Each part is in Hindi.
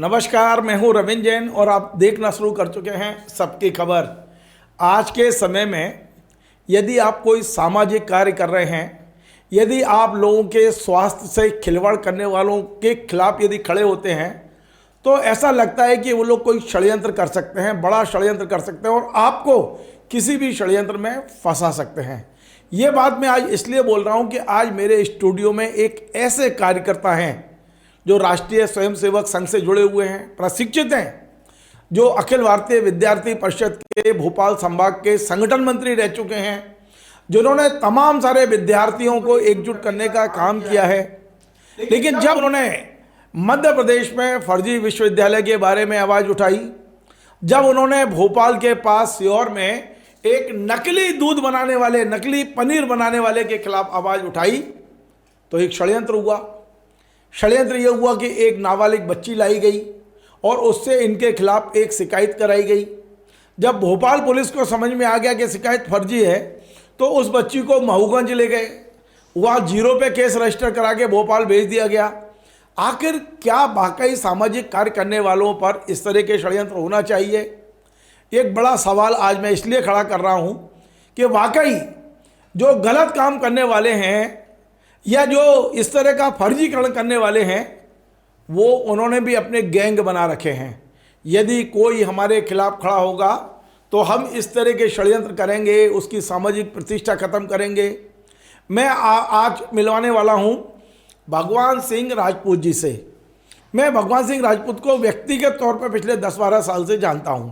नमस्कार, मैं हूं रविंद्र जैन और आप देखना शुरू कर चुके हैं सबकी खबर। आज के समय में यदि आप कोई सामाजिक कार्य कर रहे हैं, यदि आप लोगों के स्वास्थ्य से खिलवाड़ करने वालों के खिलाफ यदि खड़े होते हैं, तो ऐसा लगता है कि वो लोग कोई षड्यंत्र कर सकते हैं, बड़ा षड्यंत्र कर सकते हैं और आपको किसी भी षड्यंत्र में फंसा सकते हैं। ये बात मैं आज इसलिए बोल रहा हूँ कि आज मेरे स्टूडियो में एक ऐसे कार्यकर्ता हैं जो राष्ट्रीय स्वयंसेवक संघ से जुड़े हुए हैं, प्रशिक्षित हैं, जो अखिल भारतीय विद्यार्थी परिषद के भोपाल संभाग के संगठन मंत्री रह चुके हैं, जिन्होंने तमाम सारे विद्यार्थियों को एकजुट करने का काम किया है। लेकिन जब उन्होंने मध्य प्रदेश में फर्जी विश्वविद्यालय के बारे में आवाज़ उठाई, जब उन्होंने भोपाल के पास सीहोर में एक नकली दूध बनाने वाले, नकली पनीर बनाने वाले के खिलाफ आवाज़ उठाई, तो एक षड्यंत्र हुआ। षड्यंत्र यह हुआ कि एक नाबालिग बच्ची लाई गई और उससे इनके खिलाफ एक शिकायत कराई गई। जब भोपाल पुलिस को समझ में आ गया कि शिकायत फर्जी है, तो उस बच्ची को महूगंज ले गए, वहाँ 0 पे केस रजिस्टर करा के भोपाल भेज दिया गया। आखिर क्या वाकई सामाजिक कार्य करने वालों पर इस तरह के षड्यंत्र होना चाहिए? एक बड़ा सवाल आज मैं इसलिए खड़ा कर रहा हूँ कि वाकई जो गलत काम करने वाले हैं या जो इस तरह का फर्जीकरण करने वाले हैं, वो उन्होंने भी अपने गैंग बना रखे हैं। यदि कोई हमारे खिलाफ खड़ा होगा तो हम इस तरह के षड्यंत्र करेंगे, उसकी सामाजिक प्रतिष्ठा खत्म करेंगे। मैं आज मिलवाने वाला हूं भगवान सिंह राजपूत जी से। मैं भगवान सिंह राजपूत को व्यक्तिगत तौर पर पिछले 10-12 साल से जानता हूं।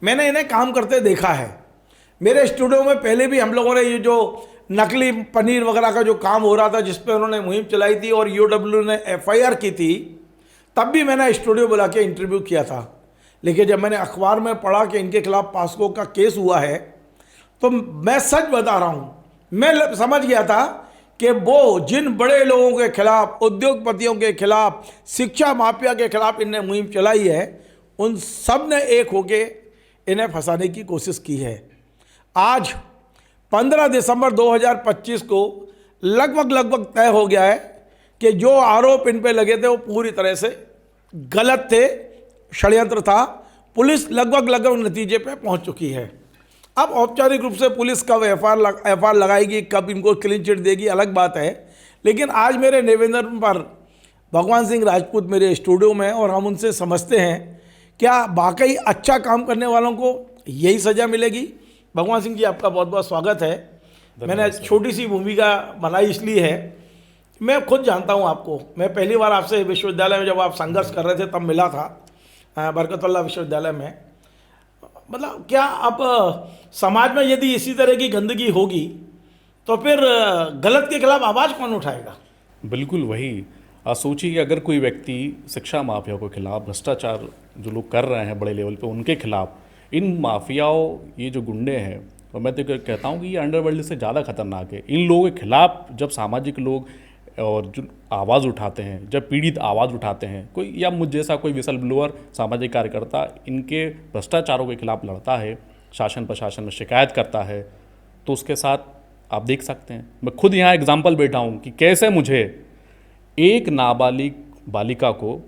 मैंने इन्हें काम करते देखा है। मेरे स्टूडियो में पहले भी हम लोगों ने ये जो नकली पनीर वगैरह का जो काम हो रहा था, जिस पे उन्होंने मुहिम चलाई थी और यूडब्ल्यू ने FIR की थी, तब भी मैंने स्टूडियो बुला के इंटरव्यू किया था। लेकिन जब मैंने अखबार में पढ़ा कि इनके खिलाफ पास्को का केस हुआ है, तो मैं सच बता रहा हूँ, मैं समझ गया था कि वो जिन बड़े लोगों के खिलाफ, उद्योगपतियों के खिलाफ, शिक्षा माफिया के खिलाफ इनने मुहिम चलाई है, उन सब ने एक होके इन्हें फंसाने की कोशिश की है। आज 15 दिसंबर 2025 को लगभग तय हो गया है कि जो आरोप इन पे लगे थे वो पूरी तरह से गलत थे, षड्यंत्र था। पुलिस लगभग नतीजे पे पहुंच चुकी है। अब औपचारिक रूप से पुलिस कब FIR लगाएगी, कब इनको क्लीन चिट देगी, अलग बात है। लेकिन आज मेरे निवेदन पर भगवान सिंह राजपूत मेरे स्टूडियो में, और हम उनसे समझते हैं क्या वाकई अच्छा काम करने वालों को यही सज़ा मिलेगी। भगवान सिंह जी, आपका बहुत बहुत स्वागत है। मैंने छोटी सी भूमिका बनाई इसलिए है, मैं खुद जानता हूँ आपको। मैं पहली बार आपसे विश्वविद्यालय में जब आप संघर्ष कर रहे थे तब मिला था, बरकतुल्लाह विश्वविद्यालय में। मतलब क्या आप समाज में यदि इसी तरह की गंदगी होगी तो फिर गलत के खिलाफ आवाज़ कौन उठाएगा? बिल्कुल वही। सोचिए कि अगर कोई व्यक्ति शिक्षा माफिया के खिलाफ, भ्रष्टाचार जो लोग कर रहे हैं बड़े लेवल पे, उनके खिलाफ, इन माफियाओं, ये जो गुंडे हैं, और मैं तो कहता हूँ कि ये अंडरवर्ल्ड से ज़्यादा खतरनाक है। इन लोगों के खिलाफ जब सामाजिक लोग और जो आवाज़ उठाते हैं, जब पीड़ित आवाज़ उठाते हैं, कोई या मुझ जैसा कोई विसल ब्लोअर सामाजिक कार्यकर्ता इनके भ्रष्टाचारों के खिलाफ लड़ता है, शासन प्रशासन में शिकायत करता है, तो उसके साथ आप देख सकते हैं। मैं खुद यहाँ एग्जाम्पल बैठा हूँ कि कैसे मुझे एक नाबालिग बालिका को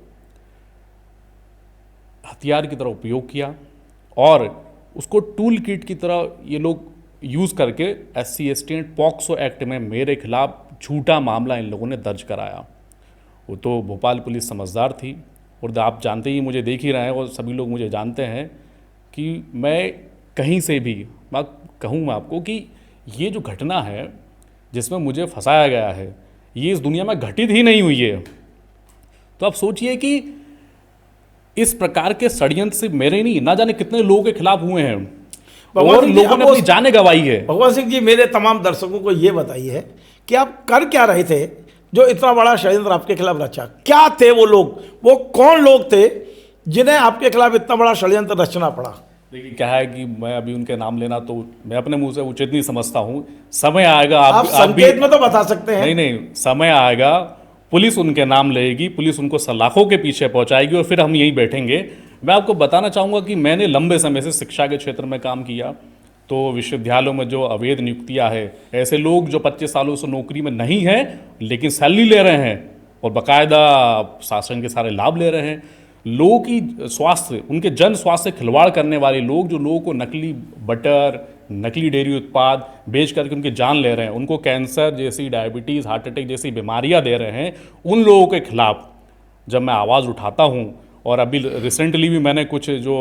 हथियार की तरह उपयोग किया और उसको टूल किट की तरह ये लोग यूज़ करके SC ST and POCSO act में मेरे खिलाफ झूठा मामला इन लोगों ने दर्ज कराया। वो तो भोपाल पुलिस समझदार थी, और आप जानते ही, मुझे देख ही रहे हैं और सभी लोग मुझे जानते हैं कि मैं कहीं से भी, मैं कहूँ आपको कि ये जो घटना है जिसमें मुझे फंसाया गया है, ये इस दुनिया में घटित ही नहीं हुई है। तो आप सोचिए कि इस प्रकार के षड्यंत्र सिर्फ मेरे नहीं, ना जाने कितने लोगों के खिलाफ हुए हैं और लोगों ने अपनी जानें गंवाई है। भगवान सिंह जी, मेरे तमाम दर्शकों को ये बताइए कि आप कर क्या रहे थे जो इतना बड़ा षड्यंत्र आपके खिलाफ रचा? क्या थे वो लोग? वो कौन लोग थे जिन्हें आपके खिलाफ इतना बड़ा षड्यंत्र रचना पड़ा? देखिए, क्या है कि मैं अभी उनके नाम लेना तो मैं अपने मुंह से उचित नहीं समझता हूँ। समय आएगा, आप संकेत में तो बता सकते हैं। नहीं, समय आएगा, पुलिस उनके नाम लेगी, पुलिस उनको सलाखों के पीछे पहुंचाएगी और फिर हम यहीं बैठेंगे। मैं आपको बताना चाहूँगा कि मैंने लंबे समय से शिक्षा के क्षेत्र में काम किया, तो विश्वविद्यालयों में जो अवैध नियुक्तियाँ है, ऐसे लोग जो 25 सालों से नौकरी में नहीं हैं लेकिन सैलरी ले रहे हैं और बाकायदा शासन के सारे लाभ ले रहे हैं, लोगों की स्वास्थ्य, उनके जन स्वास्थ्य से खिलवाड़ करने वाले लोग, जो लोगों को नकली बटर, नकली डेयरी उत्पाद बेच करके उनकी जान ले रहे हैं, उनको कैंसर जैसी, डायबिटीज़, हार्ट अटैक जैसी बीमारियां दे रहे हैं, उन लोगों के खिलाफ जब मैं आवाज़ उठाता हूं, और अभी रिसेंटली भी मैंने कुछ जो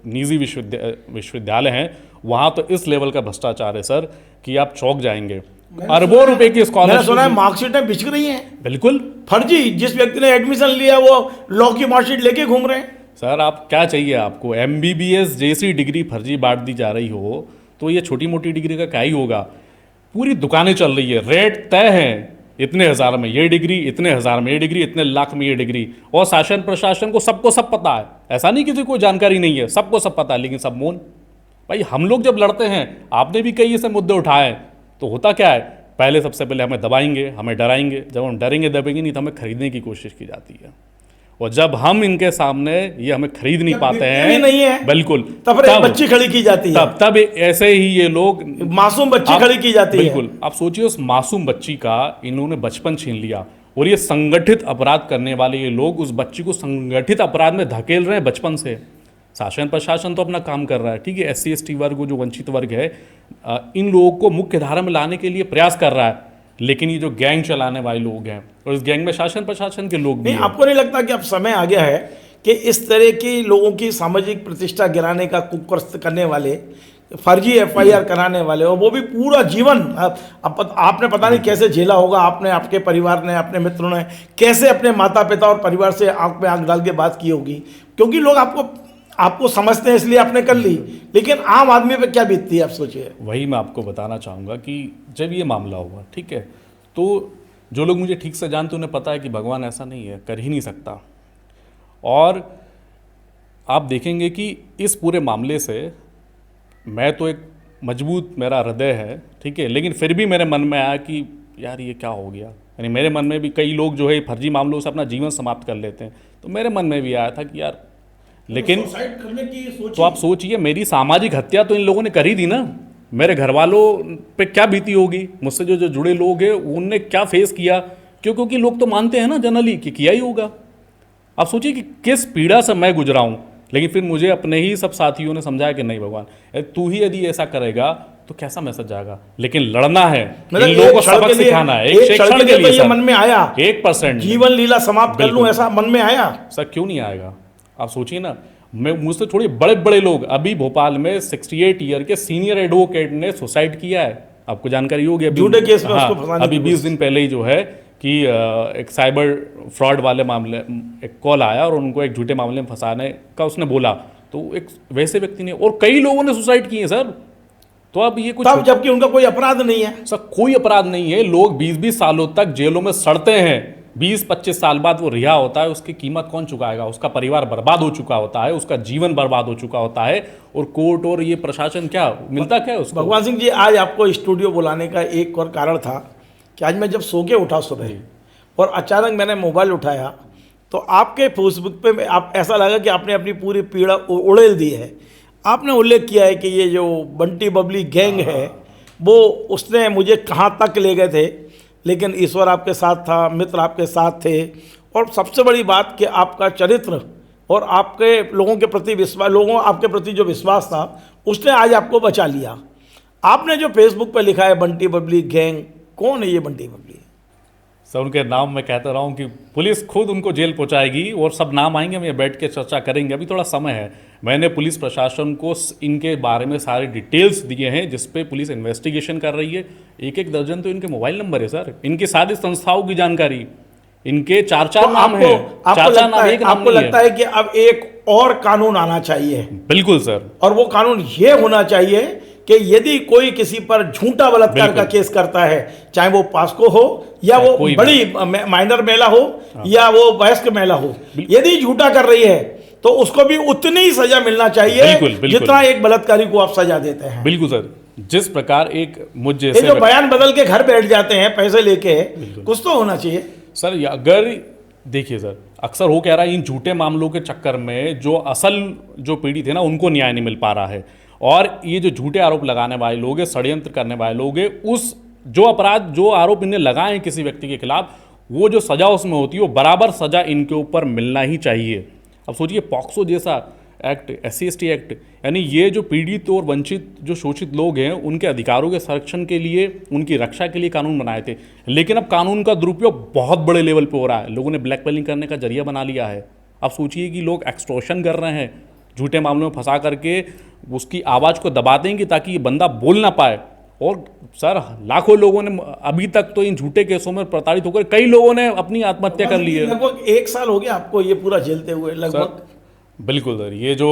निजी विश्वविद्यालय हैं वहाँ तो इस लेवल का भ्रष्टाचार है सर कि आप चौंक जाएंगे। अरबों रुपए की मैंने स्कॉलरशिप, सुना है मार्कशीटें बिक रही हैं। बिल्कुल फर्जी, जिस व्यक्ति ने एडमिशन लिया वो लॉ की मार्कशीट लेके घूम रहे हैं। सर, आप क्या चाहिए, आपको MBBS जैसी डिग्री फर्जी बांट दी जा रही हो तो ये छोटी मोटी डिग्री का क्या ही होगा। पूरी दुकानें चल रही है, रेट तय है, इतने हज़ार में ये डिग्री, इतने हज़ार में ये डिग्री, इतने लाख में ये डिग्री, और शासन प्रशासन को सबको सब पता है। ऐसा नहीं किसी को जानकारी नहीं है, सबको सब पता है, लेकिन सब मौन। भाई हम लोग जब लड़ते हैं, आपने भी कई ऐसे मुद्दे उठाए, तो होता क्या है, पहले सबसे पहले हमें दबाएंगे, हमें डराएंगे, जब हम डरेंगे दबेंगे नहीं तो हमें खरीदने की कोशिश की जाती है, और जब हम इनके सामने ये हमें खरीद नहीं पाते हैं, नहीं है, बिल्कुल, तब बच्ची खड़ी की जाती है, तब ऐसे ही ये लोग, मासूम बच्ची खड़ी की जाती है। बिल्कुल, आप सोचिए उस मासूम बच्ची का इन्होंने बचपन छीन लिया, और ये संगठित अपराध करने वाले ये लोग उस बच्ची को संगठित अपराध में धकेल रहे हैं बचपन से। शासन प्रशासन तो अपना काम कर रहा है, ठीक है, SC ST वर्ग, जो वंचित वर्ग है, इन लोगों को मुख्य धारा में लाने के लिए प्रयास कर रहा है, लेकिन ये जो गैंग चलाने वाले लोग हैं, और इस गैंग में शासन प्रशासन के लोग भी नहीं, हैं। आपको नहीं लगता कि अब समय आ गया है कि इस तरह की लोगों की सामाजिक प्रतिष्ठा गिराने का कुप्रस्त करने वाले, फर्जी FIR कराने वाले, और वो भी पूरा जीवन, आपने पता नहीं कैसे झेला होगा, आपने, आपके परिवार ने, अपने मित्रों ने कैसे अपने माता पिता और परिवार से आंख में आंख डाल के बात की होगी, क्योंकि लोग आपको समझते हैं इसलिए आपने कर ली, लेकिन आम आदमी पे क्या बीतती है आप सोचिए। वही मैं आपको बताना चाहूँगा कि जब ये मामला हुआ, ठीक है, तो जो लोग मुझे ठीक से जानते उन्हें पता है कि भगवान ऐसा नहीं है, कर ही नहीं सकता। और आप देखेंगे कि इस पूरे मामले से मैं तो एक मजबूत मेरा हृदय है, ठीक है, लेकिन फिर भी मेरे मन में आया कि यार ये क्या हो गया। यानी मेरे मन में भी, कई लोग जो है फर्जी मामलों से अपना जीवन समाप्त कर लेते हैं, तो मेरे मन में भी आया था कि यार, लेकिन करने की तो आप सोचिए, मेरी सामाजिक हत्या तो इन लोगों ने कर ही दी ना, मेरे घर वालों पे क्या बीती होगी, मुझसे जो जुड़े लोग हैं उनने क्या फेस किया, क्योंकि लोग तो मानते हैं ना जनरली कि किया ही होगा। आप सोचिए कि किस पीड़ा से मैं गुजरा हूँ, लेकिन फिर मुझे अपने ही सब साथियों ने समझाया कि नहीं भगवान, तू ही यदि ऐसा करेगा तो कैसा मैसेज जाएगा, लेकिन लड़ना है, इन लोगों को सबक सिखाना है। एक क्षण के लिए मन में आया, 1% जीवन लीला समाप्त कर लूं, ऐसा मन में आया। सर क्यों नहीं आएगा, आप सोचिए ना, मैं, मुझसे थोड़े बड़े बड़े लोग, अभी भोपाल में 68 ईयर के सीनियर एडवोकेट ने सुसाइड किया है, आपको जानकारी होगी, झूठे केस में उसको फंसाने अभी 20 दिन पहले ही जो है कि एक साइबर फ्रॉड वाले मामले, एक कॉल आया और उनको एक झूठे मामले में फंसाने का उसने बोला, तो एक वैसे व्यक्ति ने, और कई लोगों ने सुसाइड किए सर। तो अब ये कुछ, तब जबकि उनका कोई अपराध नहीं है सर, कोई अपराध नहीं है, लोग 20-20 सालों तक जेलों में सड़ते हैं, 20-25 साल बाद वो रिहा होता है, उसकी कीमत कौन चुकाएगा, उसका परिवार बर्बाद हो चुका होता है, उसका जीवन बर्बाद हो चुका होता है, और कोर्ट और ये प्रशासन क्या मिलता क्या है उसको। भगवान सिंह जी, आज आपको स्टूडियो बुलाने का एक और कारण था कि आज मैं जब सो के उठा सुबह और अचानक मैंने मोबाइल उठाया तो आपके फेसबुक पे आप ऐसा लगा कि आपने अपनी पूरी पीड़ा उड़ेल दी है। आपने उल्लेख किया है कि ये जो बंटी बबली गैंग है वो, उसने मुझे कहाँ तक ले गए थे, लेकिन ईश्वर आपके साथ था, मित्र आपके साथ थे, और सबसे बड़ी बात कि आपका चरित्र और आपके लोगों के प्रति विश्वास, लोगों आपके प्रति जो विश्वास था, उसने आज आपको बचा लिया। आपने जो फेसबुक पे लिखा है बंटी बबली गैंग, कौन है ये बंटी बबली? सर उनके नाम मैं कहता रहा हूँ कि पुलिस खुद उनको जेल पहुँचाएगी, और सब नाम आएंगे, हम ये बैठ के चर्चा करेंगे, अभी थोड़ा समय है। मैंने पुलिस प्रशासन को इनके बारे में सारे डिटेल्स दिए हैं जिस पे पुलिस इन्वेस्टिगेशन कर रही है। एक दर्जन तो इनके मोबाइल नंबर है सर, इनकी सारी संस्थाओं की जानकारी, इनके 4-4 नाम है, 4-4 नाम, एक नाम आपको लगता है कि अब एक और कानून आना चाहिए? बिल्कुल सर, और वो कानून ये होना चाहिए कि यदि कोई किसी पर झूठा बलात्कार का केस करता है, चाहे वो पास्को हो या वो बड़ी माइनर महिला हो या वो वयस्क महिला हो, यदि झूठा कर रही है तो उसको भी उतनी ही सजा मिलना चाहिए जितना एक बलात्कारी को आप सजा देते हैं। बिल्कुल सर, जिस प्रकार एक मुझ जैसे जो बयान बदल के घर बैठ जाते हैं पैसे लेके, कुछ तो होना चाहिए सर। अगर देखिए सर, अक्सर हो कह रहा है इन झूठे मामलों के चक्कर में जो असल जो पीड़ित है ना, उनको न्याय नहीं मिल पा रहा है, और ये जो झूठे आरोप लगाने वाले लोग हैं, षड्यंत्र करने वाले लोग हैं, उस जो अपराध, जो आरोप इन्हें लगाए हैं किसी व्यक्ति के खिलाफ, वो जो सजा उसमें होती है वो बराबर सजा इनके ऊपर मिलना ही चाहिए। अब सोचिए पॉक्सो जैसा एक्ट, SC/ST एक्ट, यानी ये जो पीड़ित और वंचित जो शोषित लोग हैं उनके अधिकारों के संरक्षण के लिए, उनकी रक्षा के लिए कानून बनाए थे। लेकिन अब कानून का दुरुपयोग बहुत बड़े लेवल पे हो रहा है, लोगों ने ब्लैकमेलिंग करने का जरिया बना लिया है। अब सोचिए कि लोग एक्सटॉर्शन कर रहे हैं, झूठे मामलों में फंसा करके उसकी आवाज़ को दबा देंगे ताकि ये बंदा बोल ना पाए। और सर लाखों लोगों ने अभी तक तो इन झूठे केसों में प्रताड़ित होकर कई लोगों ने अपनी आत्महत्या कर ली है। लगभग 1 साल हो गया आपको ये पूरा झेलते हुए, लगभग बिल्कुल सर, ये जो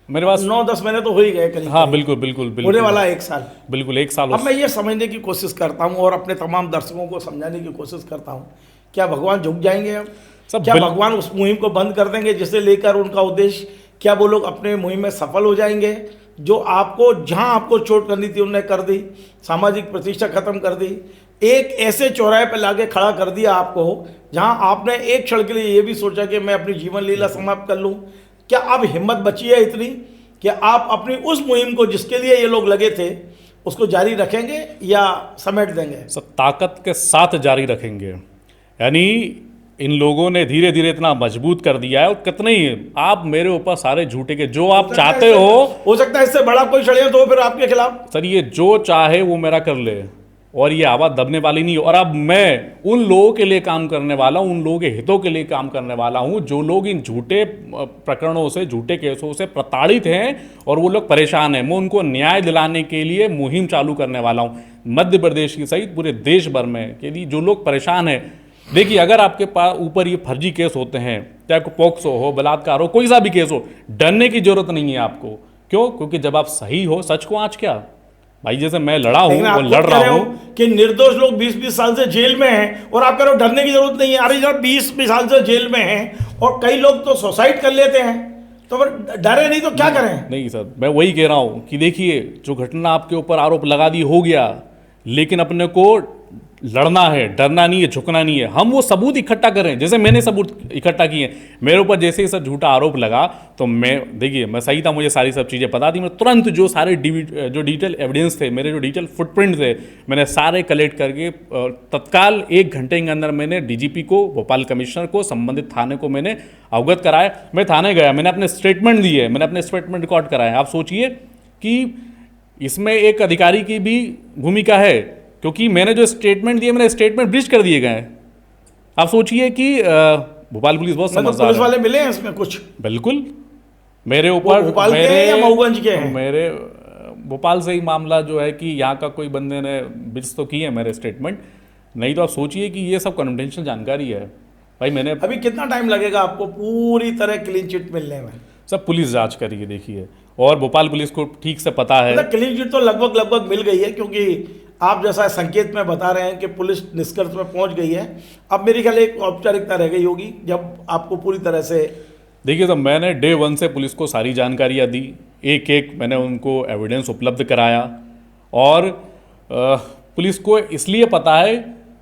मेरे पास 9-10 महीने तो हो ही गए करीब। हाँ बिल्कुल बिल्कुल होने बिल्कुल वाला 1 साल। बिल्कुल 1 साल। अब मैं ये समझने की कोशिश करता हूँ और अपने तमाम दर्शकों को समझाने की कोशिश करता हूँ, क्या भगवान झुक जाएंगे अब? सब क्या भगवान उस मुहिम को बंद कर देंगे जिसे लेकर उनका उद्देश्य, क्या वो लोग अपने मुहिम में सफल हो जाएंगे? जो आपको, जहां आपको चोट करनी थी उन्होंने कर दी, सामाजिक प्रतिष्ठा खत्म कर दी, एक ऐसे चौराहे पर लाके खड़ा कर दिया आपको जहां आपने एक क्षण के लिए ये भी सोचा कि मैं अपनी जीवन लीला समाप्त कर लूं। क्या अब हिम्मत बची है इतनी कि आप अपनी उस मुहिम को जिसके लिए ये लोग लगे थे उसको जारी रखेंगे या समेट देंगे? सब ताकत के साथ जारी रखेंगे। यानी इन लोगों ने धीरे धीरे इतना मजबूत कर दिया है, और कितने ही आप मेरे ऊपर सारे झूठे के जो आप चाहते हो सकता है इससे बड़ा कोई षड्यंत्र हो फिर आपके खिलाफ। सर, ये जो चाहे वो मेरा कर ले और ये आवाज़ दबने वाली नहीं है। और अब मैं उन लोगों के लिए काम करने वाला हूँ, उन लोगों के हितों के लिए काम करने वाला हूँ जो लोग इन झूठे प्रकरणों से, झूठे केसों से प्रताड़ित हैं और वो लोग परेशान हैं। मैं उनको न्याय दिलाने के लिए मुहिम चालू करने वाला हूँ मध्य प्रदेश की सहित पूरे देश भर में, कि जो लोग परेशान हैं। देखिए, अगर आपके पास ऊपर ये फर्जी केस होते हैं, चाहे कोई पॉक्सो हो, बलात्कार हो, कोई सा भी केस हो, डरने की जरूरत नहीं है आपको। क्यों? क्योंकि जब आप सही हो, सच को आँच क्या भाई, जैसे मैं लड़ा हूं और लड़ रहा हूं कि निर्दोष लोग 20-20 साल से जेल में हैं और आप कह रहे हो डरने की जरूरत नहीं है। अरे जब 20 साल से जेल में हैं और कई लोग तो सुसाइड कर लेते हैं, तो फिर डरे नहीं तो क्या करें? नहीं सर, मैं वही कह रहा हूं कि देखिए, जो घटना आपके ऊपर आरोप लगा दी हो गया, लेकिन अपने को लड़ना है, डरना नहीं है, झुकना नहीं है। हम वो सबूत इकट्ठा करें, जैसे मैंने सबूत इकट्ठा किए। मेरे ऊपर जैसे ही सर झूठा आरोप लगा तो मैं, देखिए मैं सही था, मुझे सारी सब चीज़ें पता थी। मैं तुरंत जो सारे जो डिजिटल एविडेंस थे, मेरे जो डिजिटल फुटप्रिंट थे, मैंने सारे कलेक्ट करके तत्काल 1 घंटे के अंदर मैंने DGP को, भोपाल कमिश्नर को, संबंधित थाने को मैंने अवगत कराया। मैं थाने गया, मैंने अपने स्टेटमेंट दिए, मैंने अपने स्टेटमेंट रिकॉर्ड कराए। आप सोचिए कि इसमें एक अधिकारी की भी भूमिका है, क्योंकि मैंने जो स्टेटमेंट दिए, मैंने स्टेटमेंट ब्रीच कर दिए गए। आप सोचिए कि भोपाल पुलिस बहुत समझदार पुलिस वाले मिले हैं इसमें कुछ? बिल्कुल, मेरे ऊपर, भोपाल के हैं या मऊगंज के हैं? मेरे भोपाल से ही मामला जो है कि यहाँ का कोई बंदे ने ब्रीच तो किए मेरे स्टेटमेंट। नहीं तो आप सोचिए कि ये सब कॉन्फिडेंशियल जानकारी है भाई। मैंने अभी कितना टाइम लगेगा आपको पूरी तरह क्लीन चिट मिलने में? सब पुलिस जांच करिए, देखिए, और भोपाल पुलिस को ठीक से पता है। क्लीन चिट तो लगभग मिल गई है, क्योंकि आप जैसा संकेत में बता रहे हैं कि पुलिस निष्कर्ष में पहुंच गई है। अब मेरी ख्याल एक औपचारिकता रह गई होगी जब आपको पूरी तरह से। देखिए, तो मैंने डे 1 से पुलिस को सारी जानकारियाँ दी, एक मैंने उनको एविडेंस उपलब्ध कराया। और पुलिस को इसलिए पता है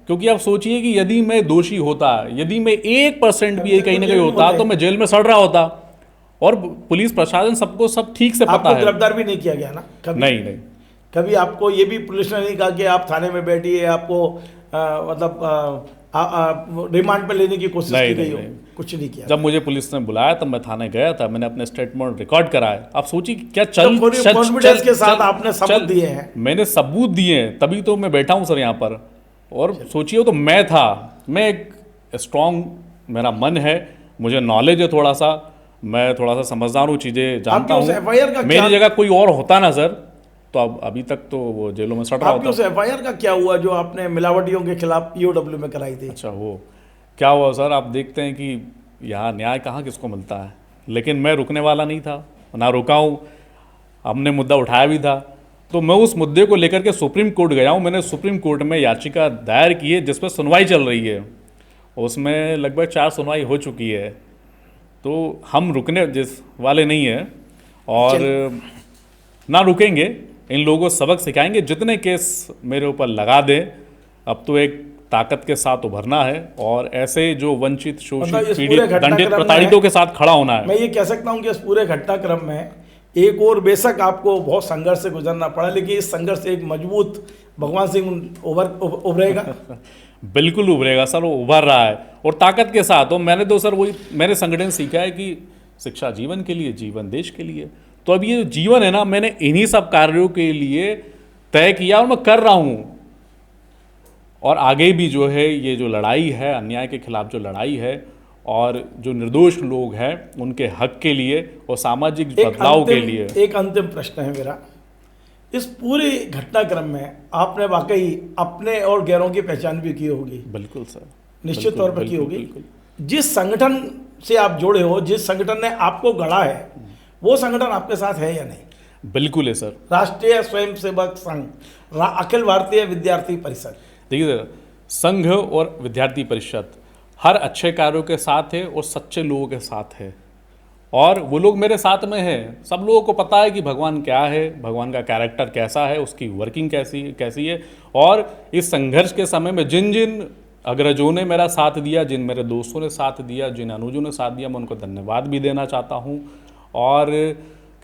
क्योंकि आप सोचिए कि यदि मैं दोषी होता, यदि मैं 1% भी कहीं ना कहीं होता, तो मैं जेल में सड़ रहा होता। और पुलिस प्रशासन सबको सब ठीक से पता है। गिरफ्तार भी नहीं किया गया ना कभी? नहीं, कभी आपको ये भी पुलिस ने नहीं कहा कि आप थाने में बैठिए, आपको रिमांड पे लेने की कोशिश की गई हो? कुछ नहीं किया। जब मुझे पुलिस ने बुलाया तब मैं थाने गया था, मैंने अपने स्टेटमेंट रिकॉर्ड कराया। आप सोचिए क्या कॉन्फिडेंस के साथ आपने सबूत दिए हैं। मैंने सबूत दिए हैं, तभी तो मैं बैठा हूँ सर यहाँ पर। और सोचिए, तो मैं था, मैं एक स्ट्रॉन्ग, मेरा मन है, मुझे नॉलेज है थोड़ा सा, मैं थोड़ा सा समझदार हूँ, चीज़ें जानता हूँ। मेरी जगह कोई और होता ना सर, तो अब अभी तक तो वो जेलों में सड़ रहा होता। उस FIR का क्या हुआ जो आपने मिलावटियों के खिलाफ EOW में कराई थी? अच्छा, वो क्या हुआ सर, आप देखते हैं कि यहाँ न्याय कहाँ किसको मिलता है। लेकिन मैं रुकने वाला नहीं था, ना रुका हूँ। हमने मुद्दा उठाया भी था, तो मैं उस मुद्दे को लेकर के सुप्रीम कोर्ट गया हूँ। मैंने सुप्रीम कोर्ट में याचिका दायर की है जिस पर सुनवाई चल रही है। उसमें लगभग 4 सुनवाई हो चुकी है। तो हम रुकने जिस वाले नहीं हैं और ना रुकेंगे। इन लोगों को सबक सिखाएंगे, जितने केस मेरे ऊपर लगा दें। अब तो एक ताकत के साथ उभरना है और ऐसे जो वंचित, शोषित, पीड़ित, दंडित, प्रताड़ितों के साथ खड़ा होना है। मैं ये कह सकता हूँ कि इस पूरे घटनाक्रम में एक और बेशक आपको बहुत संघर्ष से गुजरना पड़ा, लेकिन इस संघर्ष से एक मजबूत भगवान सिंह उभरेगा। बिल्कुल उभरेगा सर, वो उभर रहा है और ताकत के साथ। और मैंने तो सर वही मैंने संगठन सीखा है कि शिक्षा जीवन के लिए, जीवन देश के लिए। तो अब ये जो जीवन है ना, मैंने इन्हीं सब कार्यों के लिए तय किया और मैं कर रहा हूँ। और आगे भी जो है ये जो लड़ाई है, अन्याय के खिलाफ जो लड़ाई है और जो निर्दोष लोग हैं उनके हक के लिए और सामाजिक बदलाव के लिए। एक अंतिम प्रश्न है मेरा, इस पूरे घटनाक्रम में आपने वाकई अपने और गैरों की पहचान भी की होगी। बिल्कुल सर, निश्चित तौर पर की होगी। जिस संगठन से आप जुड़े हो, जिस संगठन ने आपको गढ़ा है, वो संगठन आपके साथ है या नहीं? बिल्कुल है सर। राष्ट्रीय स्वयंसेवक संघ, अखिल भारतीय विद्यार्थी परिषद। देखिए सर, संघ और विद्यार्थी परिषद हर अच्छे कार्यों के साथ है और सच्चे लोगों के साथ है, और वो लोग मेरे साथ में हैं। सब लोगों को पता है कि भगवान क्या है, भगवान का कैरेक्टर कैसा है, उसकी वर्किंग कैसी है। और इस संघर्ष के समय में जिन जिन अग्रजों ने मेरा साथ दिया, जिन मेरे दोस्तों ने साथ दिया, जिन अनुजों ने साथ दिया, मैं उनको धन्यवाद भी देना चाहता हूँ। और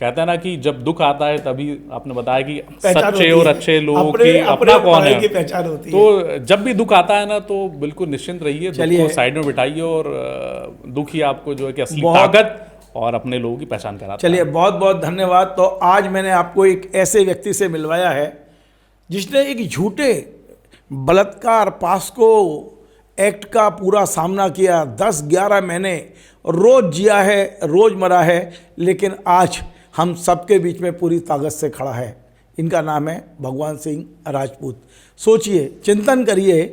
कहते हैं ना कि जब दुख आता है तभी, आपने बताया कि सच्चे और अच्छे लोगों की अपना कौन है, की पहचान होती है। तो जब भी दुख आता है ना, तो बिल्कुल निश्चिंत रहिए, दुख को साइड में बिठाइए और दुख ही आपको जो है कि असली ताकत और अपने लोगों की पहचान कराता है। चलिए, बहुत बहुत धन्यवाद। तो आज मैंने आपको एक ऐसे व्यक्ति से मिलवाया है जिसने एक झूठे बलात्कार पास्को एक्ट का पूरा सामना किया, 10-11 महीने रोज जिया है, रोज मरा है, लेकिन आज हम सबके बीच में पूरी ताकत से खड़ा है। इनका नाम है भगवान सिंह राजपूत। सोचिए, चिंतन करिए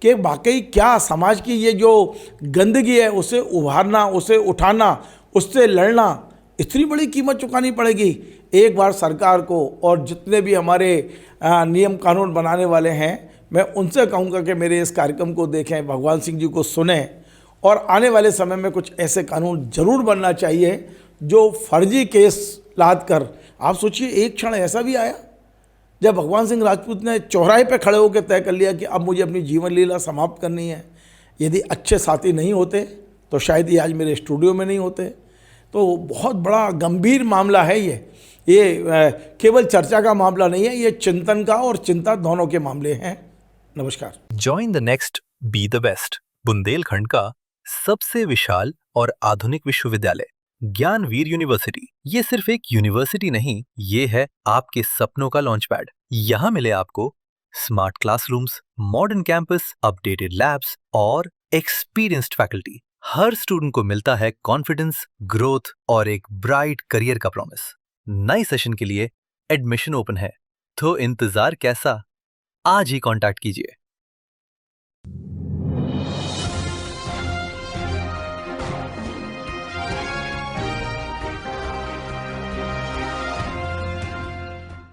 कि वाकई क्या समाज की ये जो गंदगी है उसे उभारना, उसे उठाना, उससे लड़ना, इतनी बड़ी कीमत चुकानी पड़ेगी। एक बार सरकार को और जितने भी हमारे नियम कानून बनाने वाले हैं, मैं उनसे कहूँगा कि मेरे इस कार्यक्रम को देखें, भगवान सिंह जी को सुने, और आने वाले समय में कुछ ऐसे कानून जरूर बनना चाहिए जो फर्जी केस लाद कर। आप सोचिए, एक क्षण ऐसा भी आया जब भगवान सिंह राजपूत ने चौराहे पे खड़े होकर तय कर लिया कि अब मुझे अपनी जीवन लीला समाप्त करनी है। यदि अच्छे साथी नहीं होते तो शायद ये आज मेरे स्टूडियो में नहीं होते। तो बहुत बड़ा गंभीर मामला है ये केवल चर्चा का मामला नहीं है, ये चिंतन का और चिंता दोनों के मामले हैं। नमस्कार। Join the next be the best, Bundelkhand का सबसे विशाल और आधुनिक विश्वविद्यालय ज्ञानवीर यूनिवर्सिटी। ये सिर्फ एक यूनिवर्सिटी नहीं, ये है आपके सपनों का लॉन्च पैड। यहाँ मिले आपको smart classrooms, modern campus, updated labs और एक्सपीरियंस्ड फैकल्टी। हर स्टूडेंट को मिलता है कॉन्फिडेंस, ग्रोथ और एक ब्राइट करियर का प्रॉमिस। नए सेशन के लिए एडमिशन ओपन है, तो इंतजार कैसा? आज ही कांटेक्ट कीजिए।